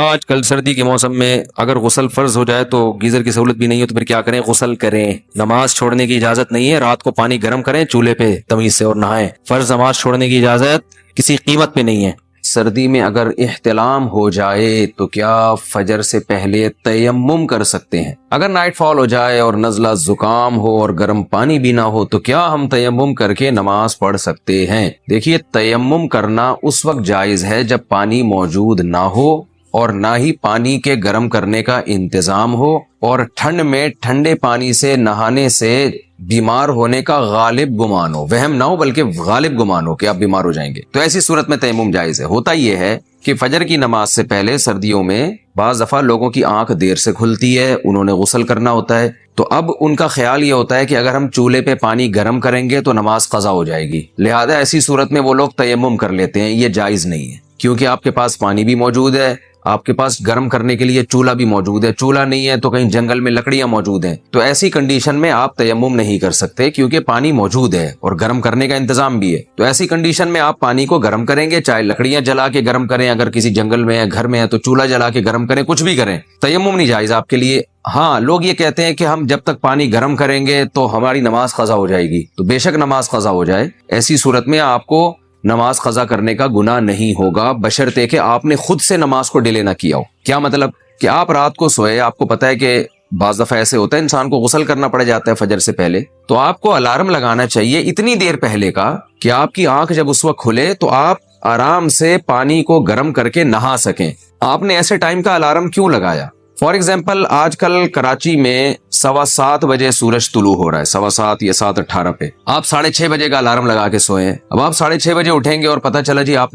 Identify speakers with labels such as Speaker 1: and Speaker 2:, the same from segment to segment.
Speaker 1: آج کل سردی کے موسم میں اگر غسل فرض ہو جائے تو گیزر کی سہولت بھی نہیں ہو تو پھر کیا کریں؟ غسل کریں۔ نماز چھوڑنے کی اجازت نہیں ہے، رات کو پانی گرم کریں چولہے پہ تمیز سے اور نہائیں۔ فرض نماز چھوڑنے کی اجازت کسی قیمت پہ نہیں ہے۔
Speaker 2: سردی میں اگر احتلام ہو جائے تو کیا فجر سے پہلے تیمم کر سکتے ہیں؟ اگر نائٹ فال ہو جائے اور نزلہ زکام ہو اور گرم پانی بھی نہ ہو تو کیا ہم تیمم کر کے نماز پڑھ سکتے ہیں؟ دیکھیے، تیمم کرنا اس وقت جائز ہے جب پانی موجود نہ ہو اور نہ ہی پانی کے گرم کرنے کا انتظام ہو، اور ٹھنڈ میں ٹھنڈے پانی سے نہانے سے بیمار ہونے کا غالب گمان ہو، وہم نہ ہو بلکہ غالب گمان ہو کہ آپ بیمار ہو جائیں گے، تو ایسی صورت میں تیمم جائز ہے۔ ہوتا یہ ہے کہ فجر کی نماز سے پہلے سردیوں میں بعض دفعہ لوگوں کی آنکھ دیر سے کھلتی ہے، انہوں نے غسل کرنا ہوتا ہے، تو اب ان کا خیال یہ ہوتا ہے کہ اگر ہم چولہے پہ پانی گرم کریں گے تو نماز قضا ہو جائے گی، لہذا ایسی صورت میں وہ لوگ تیمم کر لیتے ہیں۔ یہ جائز نہیں ہے، کیونکہ آپ کے پاس پانی بھی موجود ہے، آپ کے پاس گرم کرنے کے لیے چولہا بھی موجود ہے، چولہا نہیں ہے تو کہیں جنگل میں لکڑیاں موجود ہیں، تو ایسی کنڈیشن میں آپ تیمم نہیں کر سکتے کیونکہ پانی موجود ہے اور گرم کرنے کا انتظام بھی ہے۔ تو ایسی کنڈیشن میں آپ پانی کو گرم کریں گے، چاہے لکڑیاں جلا کے گرم کریں، اگر کسی جنگل میں ہے، گھر میں ہے تو چولہا جلا کے گرم کریں، کچھ بھی کریں، تیمم نہیں جائز آپ کے لیے۔ ہاں، لوگ یہ کہتے ہیں کہ ہم جب تک پانی گرم کریں گے تو ہماری نماز قضا ہو جائے گی، تو بے شک نماز قضا ہو جائے، ایسی صورت میں آپ کو نماز قضا کرنے کا گناہ نہیں ہوگا، بشرطے کہ آپ نے خود سے نماز کو ڈیلے نہ کیا ہو۔ کیا مطلب؟ کہ آپ رات کو سوئے، آپ کو پتا ہے کہ بعض دفعہ ایسے ہوتا ہے انسان کو غسل کرنا پڑ جاتا ہے فجر سے پہلے، تو آپ کو الارم لگانا چاہیے اتنی دیر پہلے کا کہ آپ کی آنکھ جب اس وقت کھلے تو آپ آرام سے پانی کو گرم کر کے نہا سکیں۔ آپ نے ایسے ٹائم کا الارم کیوں لگایا؟ فار ایگزامپل، آج کل کراچی میں 7:15 بجے سورج طلوع ہو رہا ہے، 7:15 یا 7:18 پہ، آپ 6:30 بجے کا الارم لگا کے سوئے ہیں۔ اب آپ 6:30 بجے اٹھیں گے اور پتہ چلا جی آپ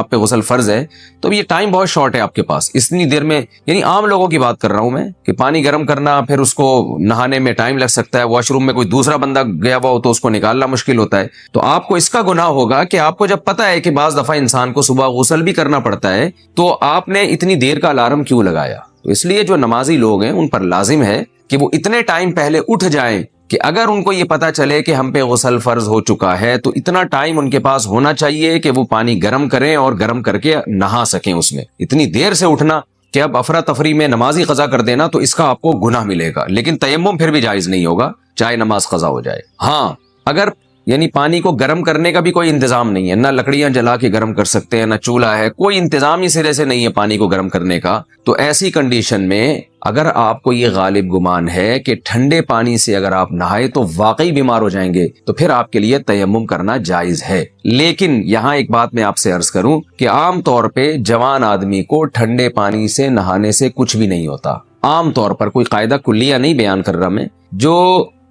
Speaker 2: پہ غسل فرض ہے، تو یہ ٹائم بہت شارٹ ہے آپ کے پاس، اتنی دیر میں، یعنی عام لوگوں کی بات کر رہا ہوں میں، کہ پانی گرم کرنا، پھر اس کو نہانے میں ٹائم لگ سکتا ہے، واش روم میں کوئی دوسرا بندہ گیا ہوا ہو تو اس کو نکالنا مشکل ہوتا ہے، تو آپ کو اس کا گناہ ہوگا کہ آپ کو جب پتہ ہے کہ بعض دفعہ انسان کو صبح غسل بھی کرنا پڑتا ہے تو آپ نے اتنی دیر کا الارم کیوں لگایا؟ تو اس لیے جو نمازی لوگ ہیں ان پر لازم ہے کہ وہ اتنے ٹائم پہلے اٹھ جائیں کہ اگر ان کو یہ پتا چلے کہ ہم پہ غسل فرض ہو چکا ہے تو اتنا ٹائم ان کے پاس ہونا چاہیے کہ وہ پانی گرم کریں اور گرم کر کے نہا سکیں اس میں۔ اتنی دیر سے اٹھنا کہ اب افراتفری میں نمازی قضا کر دینا، تو اس کا آپ کو گناہ ملے گا، لیکن تیمم پھر بھی جائز نہیں ہوگا چاہے نماز قضا ہو جائے۔ ہاں، اگر یعنی پانی کو گرم کرنے کا بھی کوئی انتظام نہیں ہے، نہ لکڑیاں جلا کے گرم کر سکتے ہیں، نہ چولہا ہے، کوئی انتظام ہی سرے سے نہیں ہے پانی کو گرم کرنے کا، تو ایسی کنڈیشن میں اگر آپ کو یہ غالب گمان ہے کہ ٹھنڈے پانی سے اگر آپ نہائے تو واقعی بیمار ہو جائیں گے، تو پھر آپ کے لیے تیمم کرنا جائز ہے۔ لیکن یہاں ایک بات میں آپ سے عرض کروں کہ عام طور پہ جوان آدمی کو ٹھنڈے پانی سے نہانے سے کچھ بھی نہیں ہوتا، عام طور پر، کوئی قاعدہ کلیہ نہیں بیان کر رہا میں، جو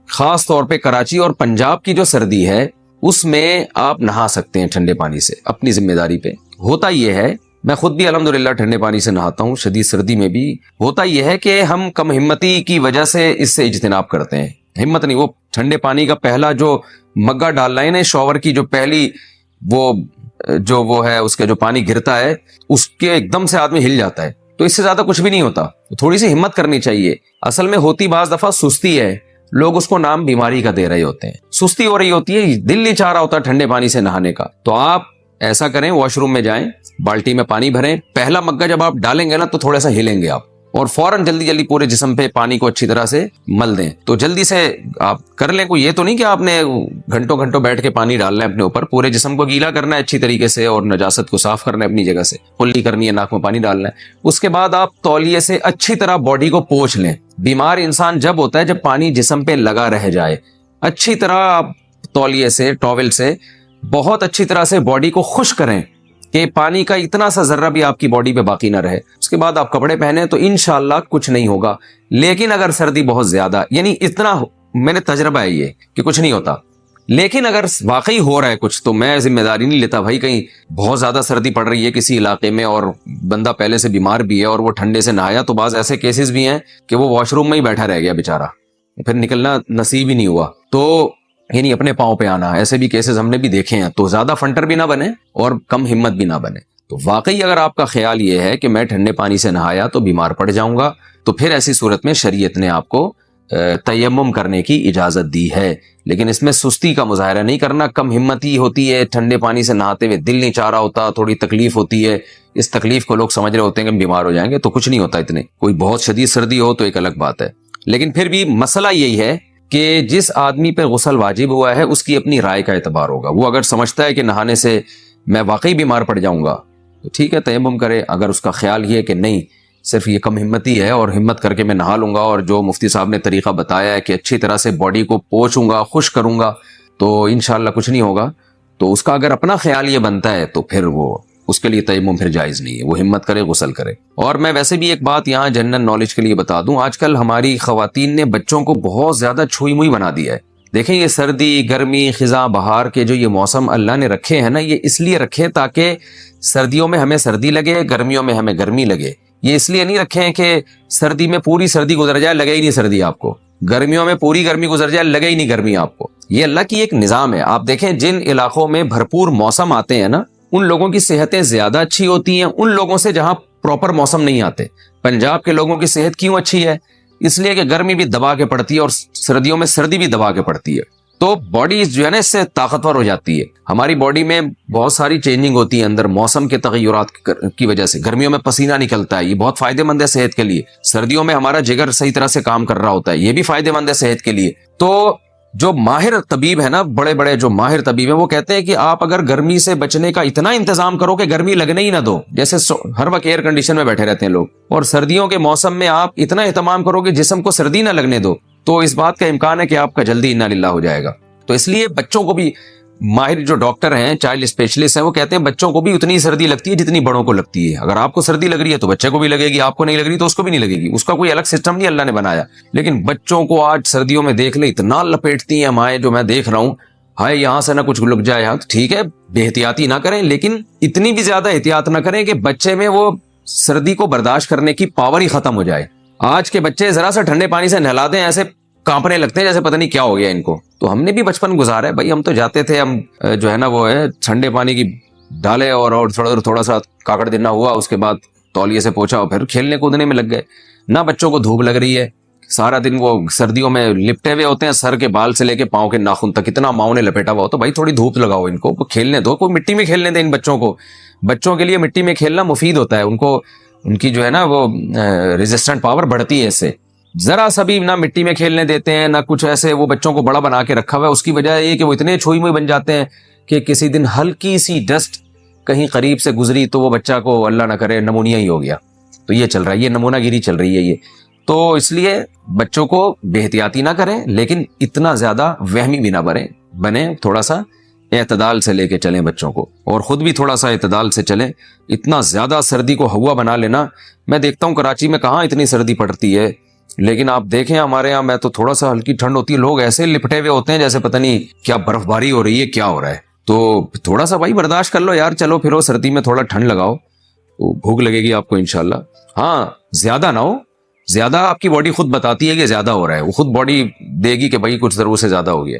Speaker 2: خاص طور پہ کراچی اور پنجاب کی جو سردی ہے اس میں آپ نہا سکتے ہیں ٹھنڈے پانی سے اپنی ذمہ داری پہ۔ ہوتا یہ ہے، میں خود بھی الحمدللہ ٹھنڈے پانی سے نہاتا ہوں شدید سردی میں بھی، ہوتا یہ ہے کہ ہم کم ہمتی کی وجہ سے اس سے اجتناب کرتے ہیں، ہمت نہیں، وہ ٹھنڈے پانی کا پہلا جو مگا ڈالنا ہے نا شاور کی، جو پہلی وہ ہے اس کے جو پانی گرتا ہے اس کے ایک دم سے آدمی ہل جاتا ہے، تو اس سے زیادہ کچھ بھی نہیں ہوتا، تھوڑی سی ہمت کرنی چاہیے۔ اصل میں ہوتی بعض دفعہ سستی ہے، لوگ اس کو نام بیماری کا دے رہے ہوتے ہیں، سستی ہو رہی ہوتی ہے، دل نہیں چاہ رہا ہوتا ٹھنڈے پانی سے نہانے کا، تو آپ ایسا کریں، واش روم میں جائیں، بالٹی میں پانی بھریں، پہلا مگا جب آپ ڈالیں گے نا تو تھوڑا سا ہلیں گے آپ، اور فوراً جلدی پورے جسم پہ پانی کو اچھی طرح سے مل دیں، تو جلدی سے آپ کر لیں۔ کوئی یہ تو نہیں کہ آپ نے گھنٹوں بیٹھ کے پانی ڈالنا ہے اپنے اوپر، پورے جسم کو گیلا کرنا ہے اچھی طریقے سے اور نجاست کو صاف کرنا ہے اپنی جگہ سے، کلی کرنی ہے، ناک میں پانی ڈالنا ہے، اس کے بعد آپ تولیے سے اچھی طرح باڈی کو پوچھ لیں۔ بیمار انسان جب ہوتا ہے جب پانی جسم پہ لگا رہ جائے، اچھی طرح آپ تولیے سے، ٹاول سے بہت اچھی طرح سے باڈی کو خشک کریں کہ پانی کا اتنا سا ذرہ بھی آپ کی باڈی پہ باقی نہ رہے، اس کے بعد آپ کپڑے پہنے تو انشاءاللہ کچھ نہیں ہوگا۔ لیکن اگر سردی بہت زیادہ، یعنی اتنا میرے تجربہ ہے یہ کہ کچھ نہیں ہوتا، لیکن اگر واقعی ہو رہا ہے کچھ تو میں ذمہ داری نہیں لیتا بھائی، کہیں بہت زیادہ سردی پڑ رہی ہے کسی علاقے میں اور بندہ پہلے سے بیمار بھی ہے اور وہ ٹھنڈے سے نہایا، تو بعض ایسے کیسز بھی ہیں کہ وہ واش روم میں ہی بیٹھا رہ گیا بیچارہ، پھر نکلنا نصیب ہی نہیں ہوا، تو یعنی اپنے پاؤں پہ آنا، ایسے بھی کیسز ہم نے بھی دیکھے ہیں، تو زیادہ فنٹر بھی نہ بنے اور کم ہمت بھی نہ بنے۔ تو واقعی اگر آپ کا خیال یہ ہے کہ میں ٹھنڈے پانی سے نہایا تو بیمار پڑ جاؤں گا، تو پھر ایسی صورت میں شریعت نے آپ کو تیمم کرنے کی اجازت دی ہے، لیکن اس میں سستی کا مظاہرہ نہیں کرنا، کم ہمتی ہوتی ہے، ٹھنڈے پانی سے نہاتے ہوئے دل نہیں چاہ رہا ہوتا، تھوڑی تکلیف ہوتی ہے، اس تکلیف کو لوگ سمجھ رہے ہوتے ہیں کہ ہم بیمار ہو جائیں گے، تو کچھ نہیں ہوتا اتنے، کوئی بہت شدید سردی ہو تو ایک الگ بات ہے، لیکن پھر بھی مسئلہ یہی ہے کہ جس آدمی پہ غسل واجب ہوا ہے اس کی اپنی رائے کا اعتبار ہوگا، وہ اگر سمجھتا ہے کہ نہانے سے میں واقعی بیمار پڑ جاؤں گا تو ٹھیک ہے تیمم کرے، اگر اس کا خیال یہ ہے کہ نہیں صرف یہ کم ہمتی ہے اور ہمت کر کے میں نہا لوں گا، اور جو مفتی صاحب نے طریقہ بتایا ہے کہ اچھی طرح سے باڈی کو پوچھوں گا، خشک کروں گا تو انشاءاللہ کچھ نہیں ہوگا، تو اس کا اگر اپنا خیال یہ بنتا ہے تو پھر وہ اس کے لیے تیمم پھر جائز نہیں ہے، وہ ہمت کرے غسل کرے۔ اور میں ویسے بھی ایک بات یہاں جنرل نالج کے لیے بتا دوں، آج کل ہماری خواتین نے بچوں کو بہت زیادہ چھوئی موئی بنا دیا ہے۔ دیکھیں یہ سردی، گرمی، خزاں، بہار کے جو یہ موسم اللہ نے رکھے ہیں نا، یہ اس لیے رکھے تاکہ سردیوں میں ہمیں سردی لگے، گرمیوں میں ہمیں گرمی لگے۔ یہ اس لیے نہیں رکھے ہیں کہ سردی میں پوری سردی گزر جائے لگے ہی نہیں سردی آپ کو، گرمیوں میں پوری گرمی گزر جائے لگے ہی نہیں گرمی آپ کو۔ یہ اللہ کی ایک نظام ہے۔ آپ دیکھیں جن علاقوں میں بھرپور موسم آتے ہیں نا، ان لوگوں کی صحتیں زیادہ اچھی ہوتی ہیں ان لوگوں سے جہاں پراپر موسم نہیں آتے۔ پنجاب کے لوگوں کی صحت کیوں اچھی ہے؟ اس لیے کہ گرمی بھی دبا کے پڑتی ہے اور سردیوں میں سردی بھی دبا کے پڑتی ہے، تو باڈی جو ہے نا اس سے طاقتور ہو جاتی ہے۔ ہماری باڈی میں بہت ساری چینجنگ ہوتی ہے اندر موسم کے تغیرات کی وجہ سے، گرمیوں میں پسینہ نکلتا ہے، یہ بہت فائدہ مند ہے صحت کے لیے۔ سردیوں میں ہمارا جگر صحیح طرح سے کام کر رہا ہوتا ہے، یہ بھی فائدہ مند ہے صحت کے لیے۔ تو جو ماہر طبیب ہے نا، بڑے بڑے جو ماہر طبیب ہیں، وہ کہتے ہیں کہ آپ اگر گرمی سے بچنے کا اتنا انتظام کرو کہ گرمی لگنے ہی نہ دو، جیسے ہر وقت ایئر کنڈیشن میں بیٹھے رہتے ہیں لوگ، اور سردیوں کے موسم میں آپ اتنا اہتمام کرو کہ جسم کو سردی نہ لگنے دو، تو اس بات کا امکان ہے کہ آپ کا جلدی انا للہ ہو جائے گا۔ تو اس لیے بچوں کو بھی ماہر جو ڈاکٹر ہیں، چائلڈ اسپیشلسٹ ہیں، وہ کہتے ہیں بچوں کو بھی اتنی سردی لگتی ہے جتنی بڑوں کو لگتی ہے۔ اگر آپ کو سردی لگ رہی ہے تو بچے کو بھی لگے گی، آپ کو نہیں لگ رہی تو اس کو بھی نہیں لگے گی، اس کا کوئی الگ سسٹم نہیں اللہ نے بنایا۔ لیکن بچوں کو آج سردیوں میں دیکھ لیں اتنا لپیٹتی ہیں مائیں، جو میں دیکھ رہا ہوں، ہائے یہاں سے نہ کچھ لگ جائے ہاتھ، ٹھیک ہے بے احتیاطی نہ کریں، لیکن اتنی بھی زیادہ احتیاط نہ کریں کہ بچے میں وہ سردی کو برداشت کرنے کی پاور ہی ختم ہو جائے۔ آج کے بچے ذرا سا ٹھنڈے پانی سے نہلا دیں ایسے کانپنے لگتے ہیں جیسے پتہ نہیں کیا ہو گیا ان کو۔ تو ہم نے بھی بچپن گزارا ہے بھائی، ہم تو جاتے تھے، ہم جو ہے نا وہ ہے ٹھنڈے پانی کی ڈالے اور تھوڑا سا کاکڑ دینا ہوا، اس کے بعد تولیے سے پوچھا اور پھر کھیلنے کودنے میں لگ گئے۔ نہ بچوں کو دھوپ لگ رہی ہے، سارا دن وہ سردیوں میں لپٹے ہوئے ہوتے ہیں، سر کے بال سے لے کے پاؤں کے ناخن تک اتنا ماؤں نے لپیٹا ہوا ہو، تو بھائی تھوڑی دھوپ لگاؤ ان کو، کھیلنے دو، کوئی مٹی میں کھیلنے دیں ان بچوں کو۔ بچوں کے لیے مٹی میں کھیلنا مفید ہوتا ہے، ان کو ان کی جو ہے نا وہ ریزسٹنٹ پاور بڑھتی ہے اس سے۔ ذرا سا بھی نہ مٹی میں کھیلنے دیتے ہیں، نہ کچھ ایسے، وہ بچوں کو بڑا بنا کے رکھا ہوا ہے۔ اس کی وجہ یہ کہ وہ اتنے چھوئی موئی بن جاتے ہیں کہ کسی دن ہلکی سی ڈسٹ کہیں قریب سے گزری تو وہ بچہ کو اللہ نہ کرے نمونیا ہی ہو گیا۔ تو یہ چل رہا ہے، یہ نمونہ گیری چل رہی ہے یہ۔ تو اس لیے بچوں کو بے احتیاطی نہ کریں، لیکن اتنا زیادہ وہمی بھی نہ بنے، تھوڑا سا اعتدال سے لے کے چلیں بچوں کو، اور خود بھی تھوڑا سا اعتدال سے چلیں۔ اتنا زیادہ سردی کو ہوا بنا لینا، میں دیکھتا ہوں کراچی میں کہاں اتنی سردی پڑتی ہے، لیکن آپ دیکھیں ہمارے یہاں میں تو تھوڑا سا ہلکی ٹھنڈ ہوتی ہے، لوگ ایسے لپٹے ہوئے ہوتے ہیں جیسے پتہ نہیں کیا برف باری ہو رہی ہے، کیا ہو رہا ہے۔ تو تھوڑا سا بھائی برداشت کر لو یار، چلو پھرو سردی میں تھوڑا ٹھنڈ لگاؤ، بھوک لگے گی آپ کو انشاءاللہ۔ ہاں زیادہ نہ ہو، زیادہ آپ کی باڈی خود بتاتی ہے کہ زیادہ ہو رہا ہے، وہ خود باڈی دے گی کہ بھائی کچھ ضرور سے زیادہ ہو گیا۔